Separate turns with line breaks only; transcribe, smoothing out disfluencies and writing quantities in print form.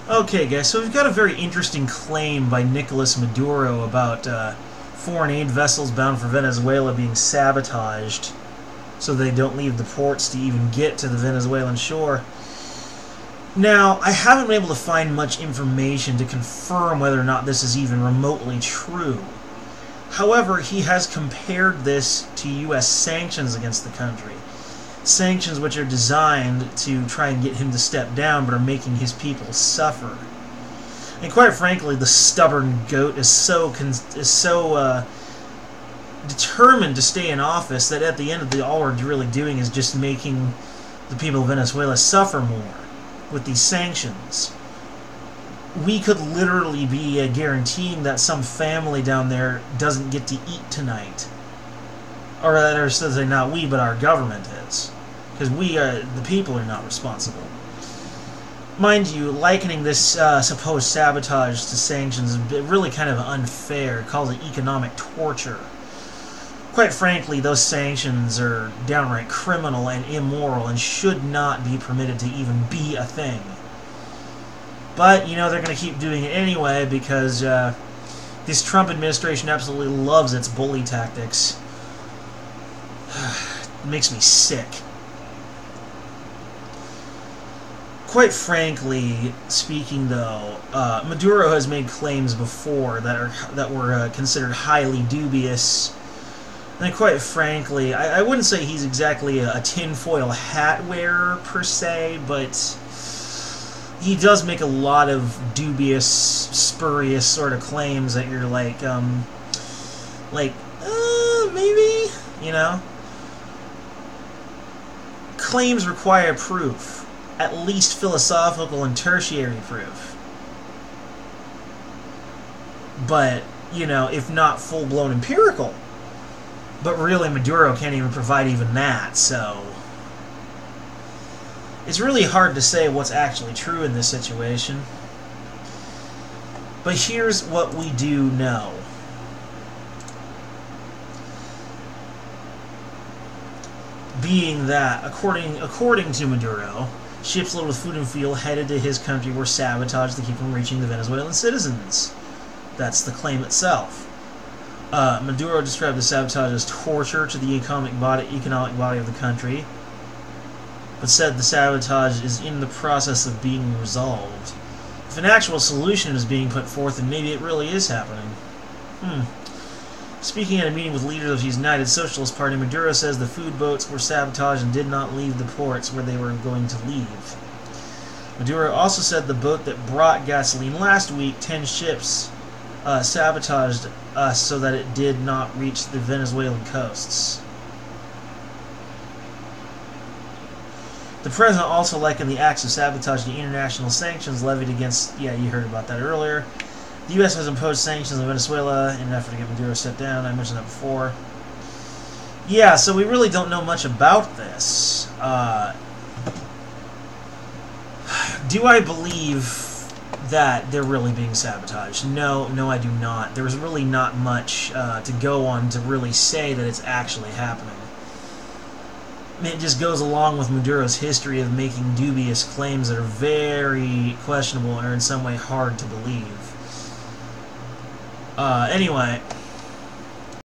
Okay, guys, so we've got a very interesting claim by Nicolas Maduro about foreign aid vessels bound for Venezuela being sabotaged so they don't leave the ports to even get to the Venezuelan shore. Now, I haven't been able to find much information to confirm whether or not this is even remotely true. However, he has compared this to U.S. sanctions against the country. Sanctions which are designed to try and get him to step down but are making his people suffer. And quite frankly, the stubborn goat is so determined to stay in office that at the end of the all we're really doing is just making the people of Venezuela suffer more with these sanctions. We could literally be guaranteeing that some family down there doesn't get to eat tonight. Or that are say not we, but our government is. Because we, the people, are not responsible. Mind you, likening this supposed sabotage to sanctions is really kind of unfair. It calls it economic torture. Quite frankly, those sanctions are downright criminal and immoral and should not be permitted to even be a thing. But, you know, they're going to keep doing it anyway because this Trump administration absolutely loves its bully tactics. It makes me sick. Quite frankly speaking, though, Maduro has made claims before that were considered highly dubious. And quite frankly, I wouldn't say he's exactly a tinfoil hat wearer per se, but he does make a lot of dubious, spurious sort of claims that you're like, maybe, you know? Claims require proof. At least philosophical and tertiary proof. But, you know, if not full-blown empirical. But really, Maduro can't even provide even that, so it's really hard to say what's actually true in this situation. But here's what we do know. Being that, according to Maduro, ships loaded with food and fuel headed to his country were sabotaged to keep from reaching the Venezuelan citizens. That's the claim itself. Maduro described the sabotage as torture to the economic body of the country, but said the sabotage is in the process of being resolved. If an actual solution is being put forth, then maybe it really is happening. Speaking at a meeting with leaders of the United Socialist Party, Maduro says the food boats were sabotaged and did not leave the ports where they were going to leave. Maduro also said the boat that brought gasoline last week, 10 ships, sabotaged us so that it did not reach the Venezuelan coasts. The president also likened the acts of sabotage to international sanctions levied against... Yeah, you heard about that earlier. The U.S. has imposed sanctions on Venezuela in an effort to get Maduro set down. I mentioned that before. Yeah, so we really don't know much about this. Do I believe that they're really being sabotaged? No, I do not. There's really not much to go on to really say that it's actually happening. It just goes along with Maduro's history of making dubious claims that are very questionable or in some way hard to believe. Anyway,